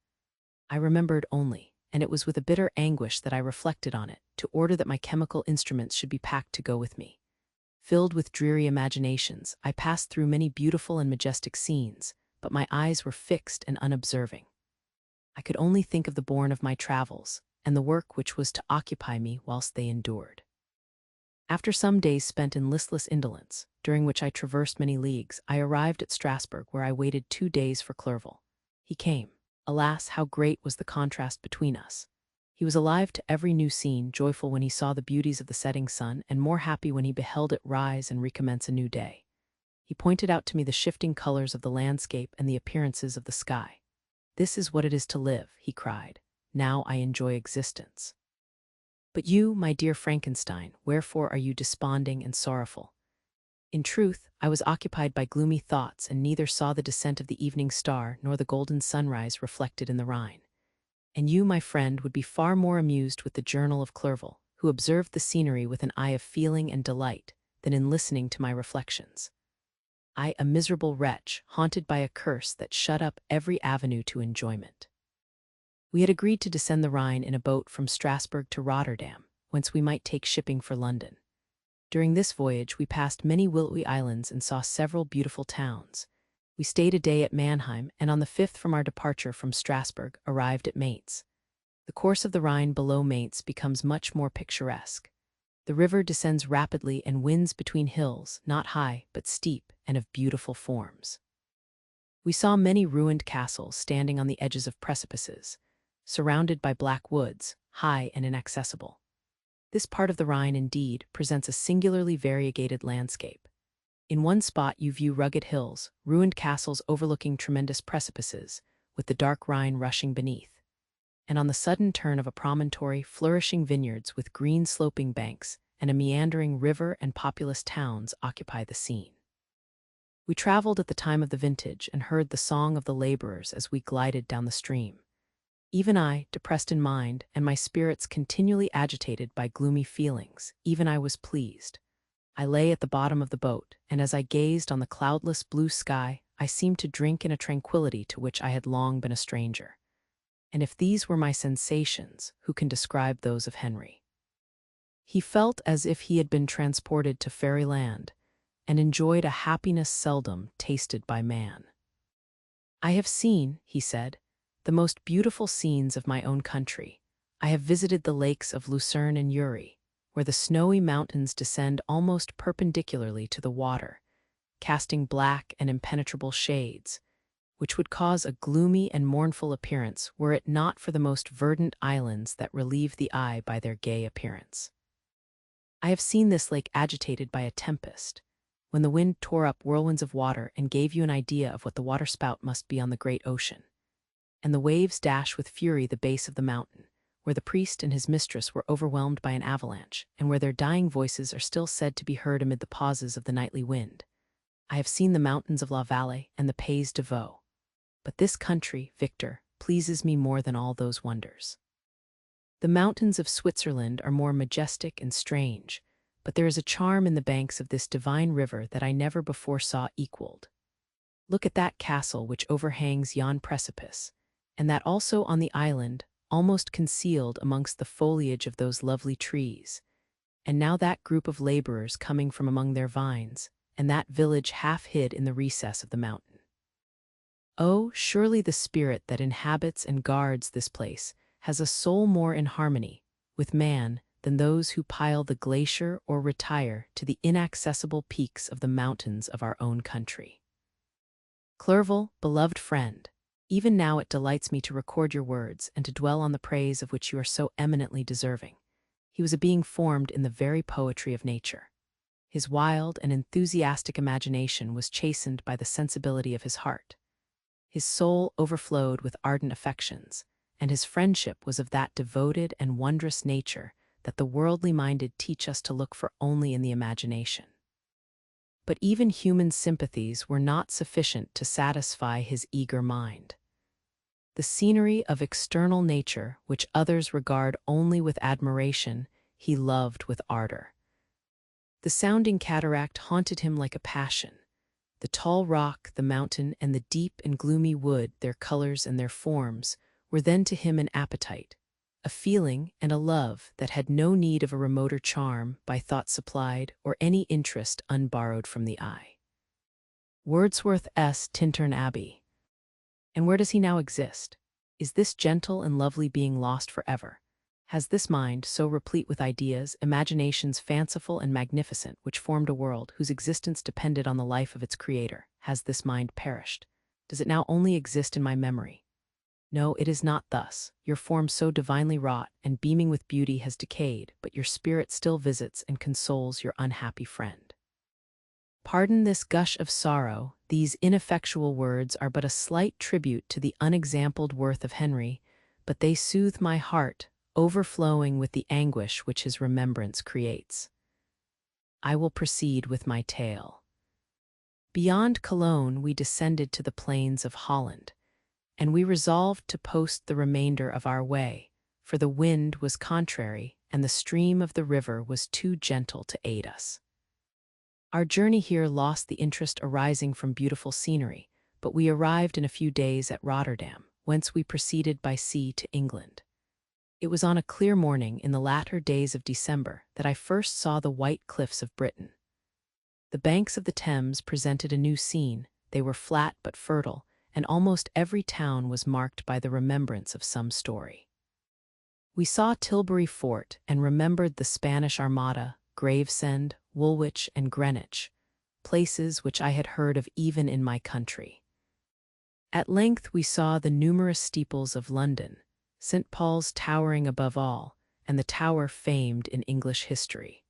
I remembered only, and it was with a bitter anguish that I reflected on it, to order that my chemical instruments should be packed to go with me. Filled with dreary imaginations, I passed through many beautiful and majestic scenes, but my eyes were fixed and unobserving. I could only think of the bourne of my travels, and the work which was to occupy me whilst they endured. After some days spent in listless indolence, during which I traversed many leagues, I arrived at Strasbourg, where I waited 2 days for Clerval. He came. Alas, how great was the contrast between us! He was alive to every new scene, joyful when he saw the beauties of the setting sun, and more happy when he beheld it rise and recommence a new day. He pointed out to me the shifting colors of the landscape and the appearances of the sky. "This is what it is to live," he cried. "Now I enjoy existence. But you, my dear Frankenstein, wherefore are you desponding and sorrowful?" In truth, I was occupied by gloomy thoughts and neither saw the descent of the evening star nor the golden sunrise reflected in the Rhine. And you, my friend, would be far more amused with the journal of Clerval, who observed the scenery with an eye of feeling and delight, than in listening to my reflections. I, a miserable wretch, haunted by a curse that shut up every avenue to enjoyment. We had agreed to descend the Rhine in a boat from Strasbourg to Rotterdam, whence we might take shipping for London. During this voyage we passed many willowy islands and saw several beautiful towns. We stayed a day at Mannheim, and on the 5th from our departure from Strasbourg arrived at Mainz. The course of the Rhine below Mainz becomes much more picturesque. The river descends rapidly and winds between hills, not high, but steep, and of beautiful forms. We saw many ruined castles standing on the edges of precipices, surrounded by black woods, high and inaccessible. This part of the Rhine, indeed, presents a singularly variegated landscape. In one spot you view rugged hills, ruined castles overlooking tremendous precipices, with the dark Rhine rushing beneath. And on the sudden turn of a promontory, flourishing vineyards with green sloping banks and a meandering river and populous towns occupy the scene. We traveled at the time of the vintage and heard the song of the laborers as we glided down the stream. Even I, depressed in mind, and my spirits continually agitated by gloomy feelings, even I was pleased. I lay at the bottom of the boat, and as I gazed on the cloudless blue sky, I seemed to drink in a tranquility to which I had long been a stranger. And if these were my sensations, who can describe those of Henry? He felt as if he had been transported to fairyland, and enjoyed a happiness seldom tasted by man. "I have seen," he said, "the most beautiful scenes of my own country. I have visited the lakes of Lucerne and Uri, where the snowy mountains descend almost perpendicularly to the water, casting black and impenetrable shades, which would cause a gloomy and mournful appearance were it not for the most verdant islands that relieve the eye by their gay appearance. I have seen this lake agitated by a tempest, when the wind tore up whirlwinds of water and gave you an idea of what the waterspout must be on the great ocean. And the waves dash with fury the base of the mountain, where the priest and his mistress were overwhelmed by an avalanche, and where their dying voices are still said to be heard amid the pauses of the nightly wind. I have seen the mountains of La Valle and the Pays de Vaux. But this country, Victor, pleases me more than all those wonders. The mountains of Switzerland are more majestic and strange, but there is a charm in the banks of this divine river that I never before saw equaled. Look at that castle which overhangs yon precipice, and that also on the island, almost concealed amongst the foliage of those lovely trees, and now that group of laborers coming from among their vines, and that village half hid in the recess of the mountain. Oh, surely the spirit that inhabits and guards this place has a soul more in harmony with man than those who pile the glacier or retire to the inaccessible peaks of the mountains of our own country. Clerval, beloved friend, even now it delights me to record your words and to dwell on the praise of which you are so eminently deserving. He was a being formed in the very poetry of nature. His wild and enthusiastic imagination was chastened by the sensibility of his heart. His soul overflowed with ardent affections, and his friendship was of that devoted and wondrous nature that the worldly-minded teach us to look for only in the imagination. But even human sympathies were not sufficient to satisfy his eager mind. The scenery of external nature, which others regard only with admiration, he loved with ardor. The sounding cataract haunted him like a passion. The tall rock, the mountain, and the deep and gloomy wood, their colors and their forms, were then to him an appetite, a feeling and a love that had no need of a remoter charm by thought supplied or any interest unborrowed from the eye. Wordsworth's Tintern Abbey. And where does he now exist? Is this gentle and lovely being lost forever? Has this mind, so replete with ideas, imaginations fanciful and magnificent, which formed a world whose existence depended on the life of its creator, has this mind perished? Does it now only exist in my memory? No, it is not thus. Your form so divinely wrought and beaming with beauty has decayed, but your spirit still visits and consoles your unhappy friend. Pardon this gush of sorrow. These ineffectual words are but a slight tribute to the unexampled worth of Henry, but they soothe my heart, overflowing with the anguish which his remembrance creates. I will proceed with my tale. Beyond Cologne we descended to the plains of Holland, and we resolved to post the remainder of our way, for the wind was contrary and the stream of the river was too gentle to aid us. Our journey here lost the interest arising from beautiful scenery, but we arrived in a few days at Rotterdam, whence we proceeded by sea to England. It was on a clear morning in the latter days of December that I first saw the white cliffs of Britain. The banks of the Thames presented a new scene. They were flat but fertile, and almost every town was marked by the remembrance of some story. We saw Tilbury Fort and remembered the Spanish Armada, Gravesend, Woolwich, and Greenwich, places which I had heard of even in my country. At length we saw the numerous steeples of London, St. Paul's towering above all, and the tower famed in English history.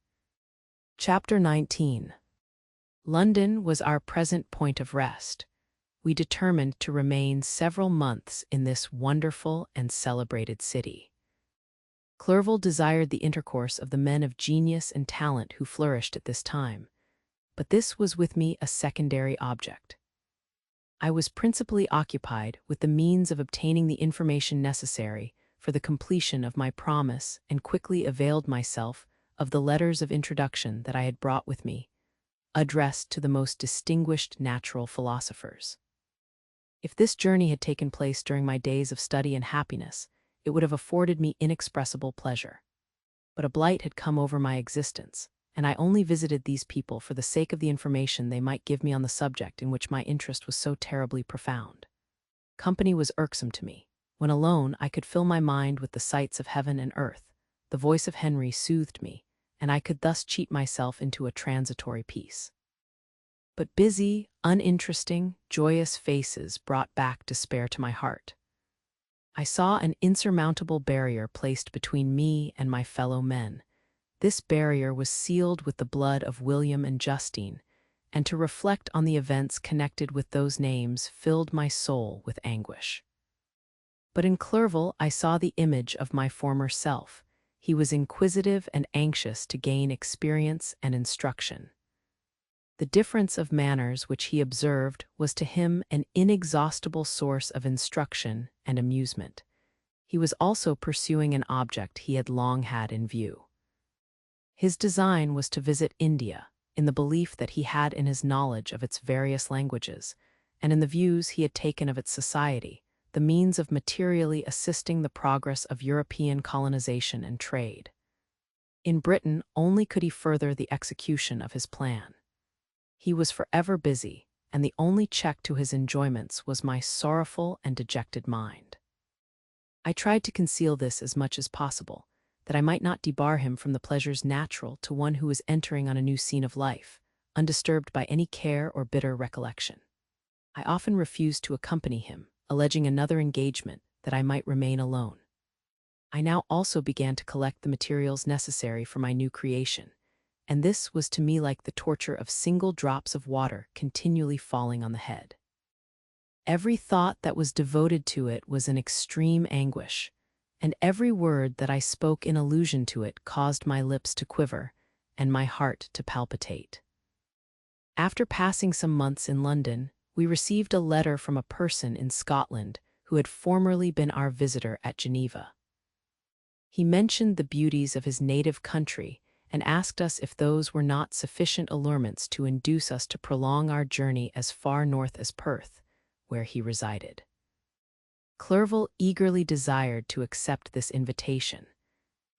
Chapter 19. London was our present point of rest. We determined to remain several months in this wonderful and celebrated city. Clerval desired the intercourse of the men of genius and talent who flourished at this time, but this was with me a secondary object. I was principally occupied with the means of obtaining the information necessary for the completion of my promise, and quickly availed myself of the letters of introduction that I had brought with me, addressed to the most distinguished natural philosophers. If this journey had taken place during my days of study and happiness, it would have afforded me inexpressible pleasure. But a blight had come over my existence, and I only visited these people for the sake of the information they might give me on the subject in which my interest was so terribly profound. Company was irksome to me. When alone, I could fill my mind with the sights of heaven and earth. The voice of Henry soothed me, and I could thus cheat myself into a transitory peace. But busy, uninteresting, joyous faces brought back despair to my heart. I saw an insurmountable barrier placed between me and my fellow men. This barrier was sealed with the blood of William and Justine, and to reflect on the events connected with those names filled my soul with anguish. But in Clerval I saw the image of my former self. He was inquisitive and anxious to gain experience and instruction. The difference of manners which he observed was to him an inexhaustible source of instruction and amusement. He was also pursuing an object he had long had in view. His design was to visit India, in the belief that he had in his knowledge of its various languages, and in the views he had taken of its society, the means of materially assisting the progress of European colonization and trade. In Britain only could he further the execution of his plan. He was forever busy, and the only check to his enjoyments was my sorrowful and dejected mind. I tried to conceal this as much as possible, that I might not debar him from the pleasures natural to one who is entering on a new scene of life, undisturbed by any care or bitter recollection. I often refused to accompany him, alleging another engagement, that I might remain alone. I now also began to collect the materials necessary for my new creation, and this was to me like the torture of single drops of water continually falling on the head. Every thought that was devoted to it was an extreme anguish, and every word that I spoke in allusion to it caused my lips to quiver and my heart to palpitate. After passing some months in London, we received a letter from a person in Scotland who had formerly been our visitor at Geneva. He mentioned the beauties of his native country and asked us if those were not sufficient allurements to induce us to prolong our journey as far north as Perth, where he resided. Clerval eagerly desired to accept this invitation,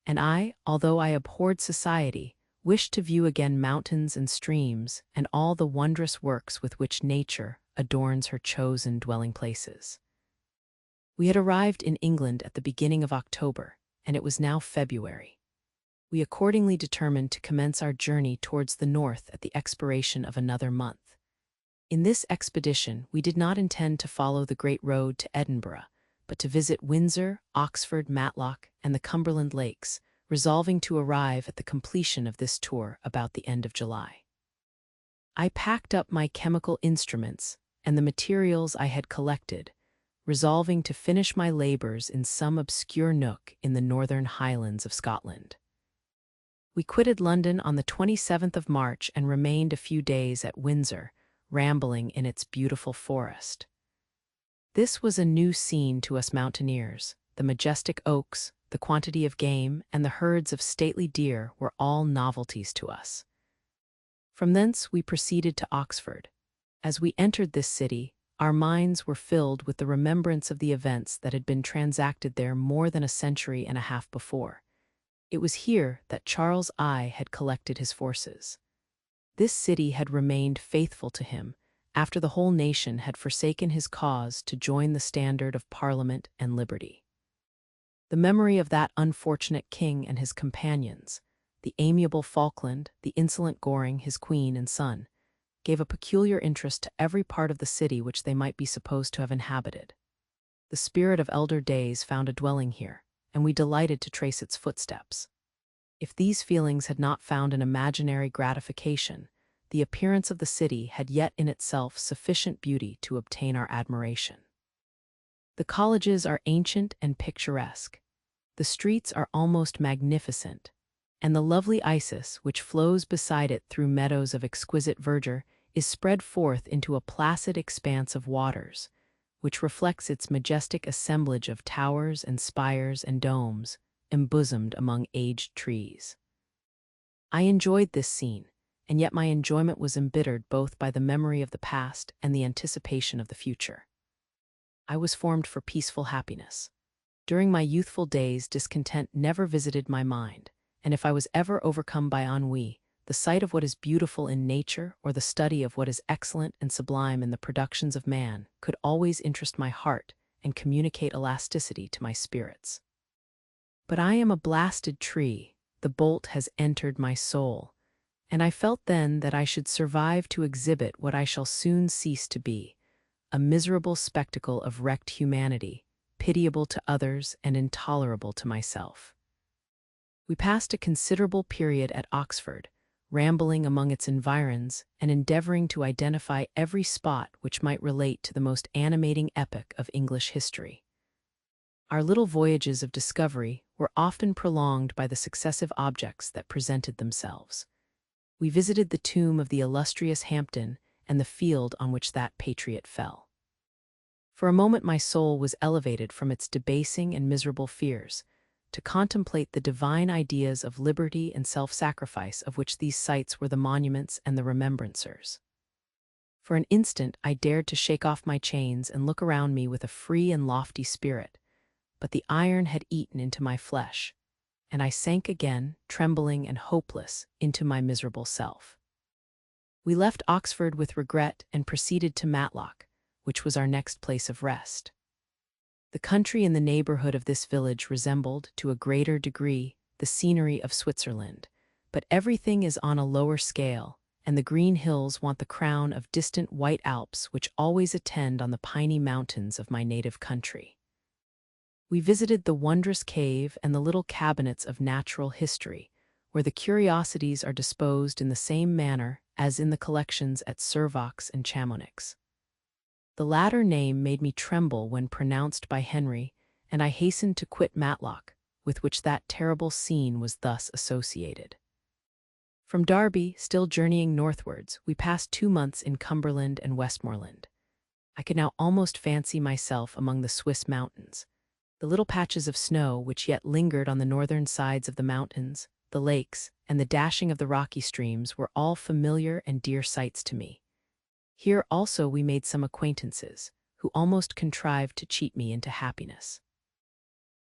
and I, although I abhorred society, wished to view again mountains and streams and all the wondrous works with which nature adorns her chosen dwelling places. We had arrived in England at the beginning of October, and it was now February. We accordingly determined to commence our journey towards the north at the expiration of another month. In this expedition, we did not intend to follow the great road to Edinburgh, but to visit Windsor, Oxford, Matlock, and the Cumberland Lakes, resolving to arrive at the completion of this tour about the end of July. I packed up my chemical instruments and the materials I had collected, resolving to finish my labors in some obscure nook in the northern highlands of Scotland. We quitted London on the 27th of March and remained a few days at Windsor, rambling in its beautiful forest. This was a new scene to us mountaineers. The majestic oaks, the quantity of game, and the herds of stately deer were all novelties to us. From thence we proceeded to Oxford. As we entered this city, our minds were filled with the remembrance of the events that had been transacted there more than a century and a half before. It was here that Charles I had collected his forces. This city had remained faithful to him after the whole nation had forsaken his cause to join the standard of Parliament and liberty. The memory of that unfortunate king and his companions, the amiable Falkland, the insolent Goring, his queen and son, gave a peculiar interest to every part of the city which they might be supposed to have inhabited. The spirit of elder days found a dwelling here, and we delighted to trace its footsteps. If these feelings had not found an imaginary gratification, the appearance of the city had yet in itself sufficient beauty to obtain our admiration. The colleges are ancient and picturesque. The streets are almost magnificent, and the lovely Isis, which flows beside it through meadows of exquisite verdure, is spread forth into a placid expanse of waters, which reflects its majestic assemblage of towers and spires and domes, embosomed among aged trees. I enjoyed this scene, and yet my enjoyment was embittered both by the memory of the past and the anticipation of the future. I was formed for peaceful happiness. During my youthful days, discontent never visited my mind, and if I was ever overcome by ennui, the sight of what is beautiful in nature or the study of what is excellent and sublime in the productions of man could always interest my heart and communicate elasticity to my spirits. But I am a blasted tree, the bolt has entered my soul, and I felt then that I should survive to exhibit what I shall soon cease to be, a miserable spectacle of wrecked humanity, pitiable to others and intolerable to myself. We passed a considerable period at Oxford, rambling among its environs and endeavoring to identify every spot which might relate to the most animating epoch of English history. Our little voyages of discovery were often prolonged by the successive objects that presented themselves. We visited the tomb of the illustrious Hampden and the field on which that patriot fell. For a moment my soul was elevated from its debasing and miserable fears to contemplate the divine ideas of liberty and self-sacrifice of which these sites were the monuments and the remembrancers. For an instant I dared to shake off my chains and look around me with a free and lofty spirit, but the iron had eaten into my flesh, and I sank again, trembling and hopeless, into my miserable self. We left Oxford with regret and proceeded to Matlock, which was our next place of rest. The country in the neighborhood of this village resembled, to a greater degree, the scenery of Switzerland, but everything is on a lower scale, and the green hills want the crown of distant white Alps which always attend on the piny mountains of my native country. We visited the wondrous cave and the little cabinets of natural history, where the curiosities are disposed in the same manner as in the collections at Servox and Chamonix. The latter name made me tremble when pronounced by Henry, and I hastened to quit Matlock, with which that terrible scene was thus associated. From Derby, still journeying northwards, we passed 2 months in Cumberland and Westmoreland. I could now almost fancy myself among the Swiss mountains. The little patches of snow which yet lingered on the northern sides of the mountains, the lakes, and the dashing of the rocky streams were all familiar and dear sights to me. Here also we made some acquaintances, who almost contrived to cheat me into happiness.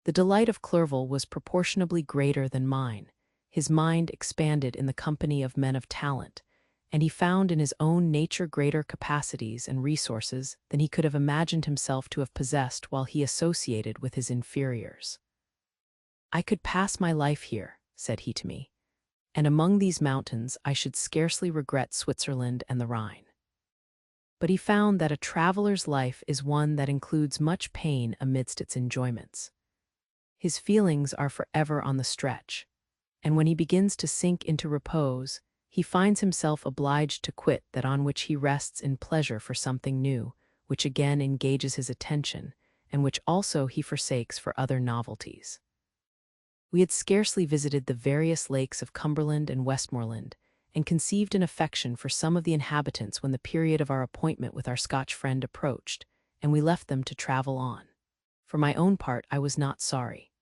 The delight of Clerval was proportionably greater than mine. His mind expanded in the company of men of talent, and he found in his own nature greater capacities and resources than he could have imagined himself to have possessed while he associated with his inferiors. "I could pass my life here," said he to me, "and among these mountains I should scarcely regret Switzerland and the Rhine." But he found that a traveler's life is one that includes much pain amidst its enjoyments. His feelings are forever on the stretch, and when he begins to sink into repose, he finds himself obliged to quit that on which he rests in pleasure for something new, which again engages his attention, and which also he forsakes for other novelties. We had scarcely visited the various lakes of Cumberland and Westmoreland, and conceived an affection for some of the inhabitants when the period of our appointment with our Scotch friend approached, and we left them to travel on. For my own part, I was not sorry.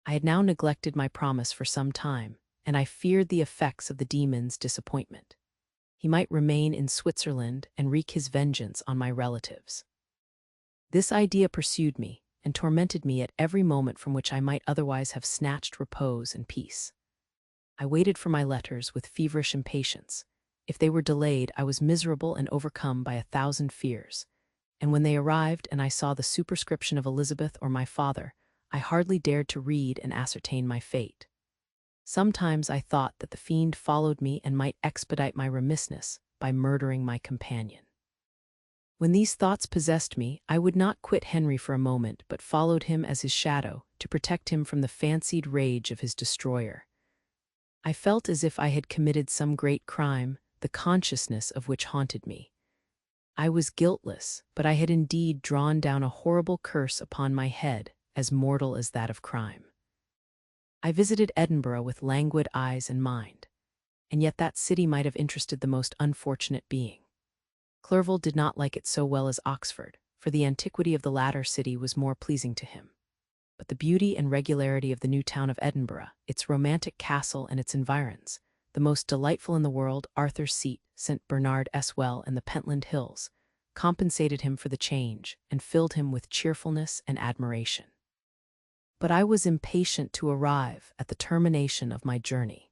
I had now neglected my promise for some time, and I feared the effects of the demon's disappointment. He might remain in Switzerland and wreak his vengeance on my relatives. This idea pursued me and tormented me at every moment from which I might otherwise have snatched repose and peace. I waited for my letters with feverish impatience. If they were delayed, I was miserable and overcome by 1,000 fears. And when they arrived and I saw the superscription of Elizabeth or my father, I hardly dared to read and ascertain my fate. Sometimes I thought that the fiend followed me and might expedite my remissness by murdering my companion. When these thoughts possessed me, I would not quit Henry for a moment, but followed him as his shadow to protect him from the fancied rage of his destroyer. I felt as if I had committed some great crime, the consciousness of which haunted me. I was guiltless, but I had indeed drawn down a horrible curse upon my head, as mortal as that of crime. I visited Edinburgh with languid eyes and mind, and yet that city might have interested the most unfortunate being. Clerval did not like it so well as Oxford, for the antiquity of the latter city was more pleasing to him. But the beauty and regularity of the new town of Edinburgh, its romantic castle and its environs, the most delightful in the world, Arthur's Seat, St. Bernard-es-Well, and the Pentland Hills, compensated him for the change and filled him with cheerfulness and admiration. But I was impatient to arrive at the termination of my journey.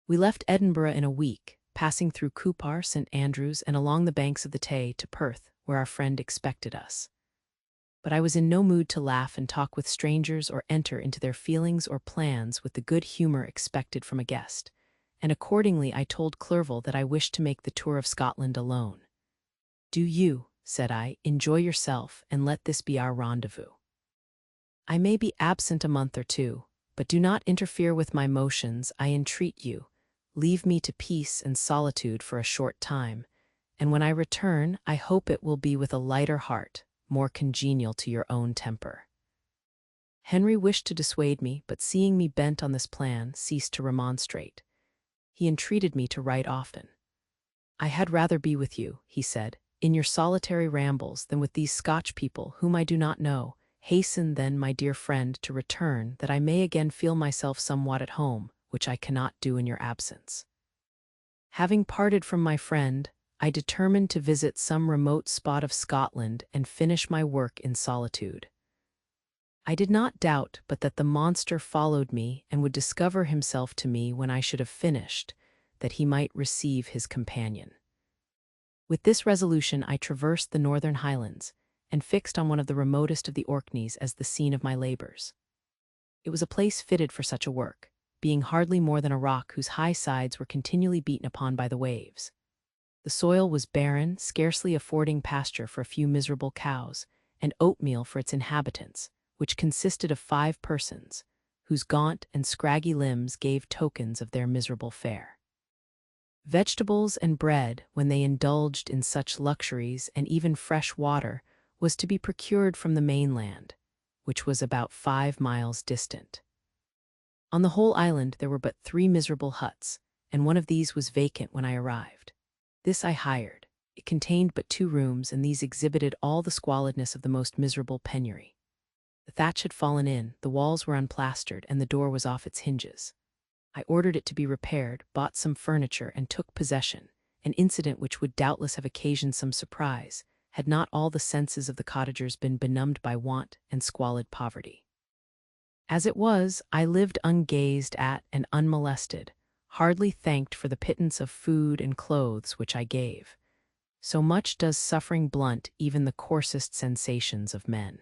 We left Edinburgh in a week, passing through Cupar, St. Andrews, and along the banks of the Tay to Perth, where our friend expected us. But I was in no mood to laugh and talk with strangers or enter into their feelings or plans with the good humor expected from a guest, and accordingly I told Clerval that I wished to make the tour of Scotland alone. "Do you," said I, "enjoy yourself, and let this be our rendezvous. I may be absent a month or two, but do not interfere with my motions, I entreat you. Leave me to peace and solitude for a short time, and when I return, I hope it will be with a lighter heart, more congenial to your own temper." Henry wished to dissuade me, but seeing me bent on this plan, ceased to remonstrate. He entreated me to write often. "I had rather be with you," he said, "in your solitary rambles than with these Scotch people whom I do not know. Hasten then, my dear friend, to return, that I may again feel myself somewhat at home, which I cannot do in your absence." Having parted from my friend, I determined to visit some remote spot of Scotland and finish my work in solitude. I did not doubt but that the monster followed me and would discover himself to me when I should have finished, that he might receive his companion. With this resolution I traversed the northern highlands, and fixed on one of the remotest of the Orkneys as the scene of my labors. It was a place fitted for such a work, being hardly more than a rock whose high sides were continually beaten upon by the waves. The soil was barren, scarcely affording pasture for a few miserable cows, and oatmeal for its inhabitants, which consisted of 5 persons, whose gaunt and scraggy limbs gave tokens of their miserable fare. Vegetables and bread, when they indulged in such luxuries, and even fresh water, was to be procured from the mainland, which was about 5 miles distant. On the whole island there were but 3 miserable huts, and one of these was vacant when I arrived. This I hired. It contained but 2 rooms, and these exhibited all the squalidness of the most miserable penury. The thatch had fallen in, the walls were unplastered, and the door was off its hinges. I ordered it to be repaired, bought some furniture, and took possession, an incident which would doubtless have occasioned some surprise, had not all the senses of the cottagers been benumbed by want and squalid poverty. As it was, I lived ungazed at and unmolested, hardly thanked for the pittance of food and clothes which I gave. So much does suffering blunt even the coarsest sensations of men.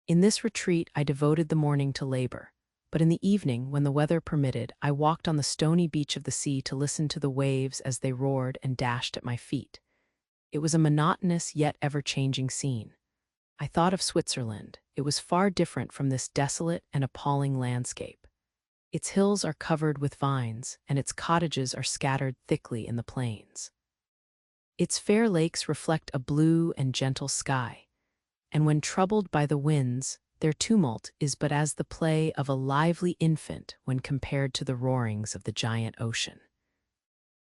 In this retreat I devoted the morning to labor, but in the evening, when the weather permitted, I walked on the stony beach of the sea to listen to the waves as they roared and dashed at my feet. It was a monotonous yet ever-changing scene. I thought of Switzerland. It was far different from this desolate and appalling landscape. Its hills are covered with vines, and its cottages are scattered thickly in the plains. Its fair lakes reflect a blue and gentle sky, and when troubled by the winds, their tumult is but as the play of a lively infant when compared to the roarings of the giant ocean.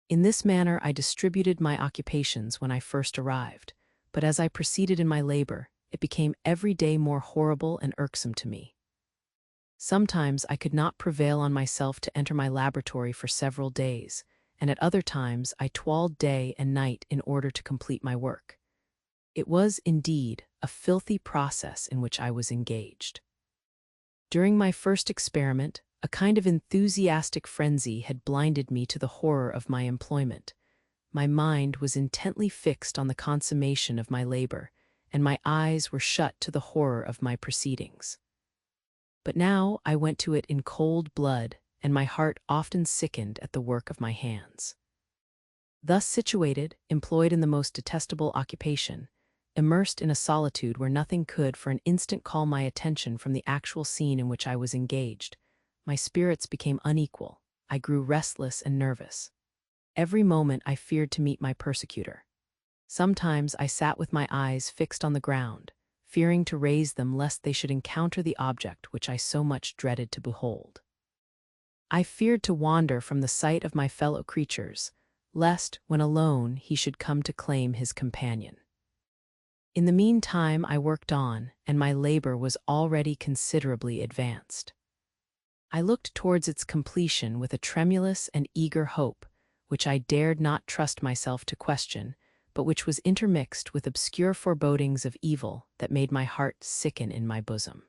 In this manner I distributed my occupations when I first arrived, but as I proceeded in my labor, it became every day more horrible and irksome to me. Sometimes I could not prevail on myself to enter my laboratory for several days, and at other times I toiled day and night in order to complete my work. It was, indeed, a filthy process in which I was engaged. During my first experiment, a kind of enthusiastic frenzy had blinded me to the horror of my employment. My mind was intently fixed on the consummation of my labor, and my eyes were shut to the horror of my proceedings. But now I went to it in cold blood, and my heart often sickened at the work of my hands. Thus situated, employed in the most detestable occupation, immersed in a solitude where nothing could for an instant call my attention from the actual scene in which I was engaged, my spirits became unequal. I grew restless and nervous. Every moment I feared to meet my persecutor. Sometimes I sat with my eyes fixed on the ground, fearing to raise them lest they should encounter the object which I so much dreaded to behold. I feared to wander from the sight of my fellow creatures, lest, when alone, he should come to claim his companion. In the meantime I worked on, and my labor was already considerably advanced. I looked towards its completion with a tremulous and eager hope, which I dared not trust myself to question, but which was intermixed with obscure forebodings of evil that made my heart sicken in my bosom.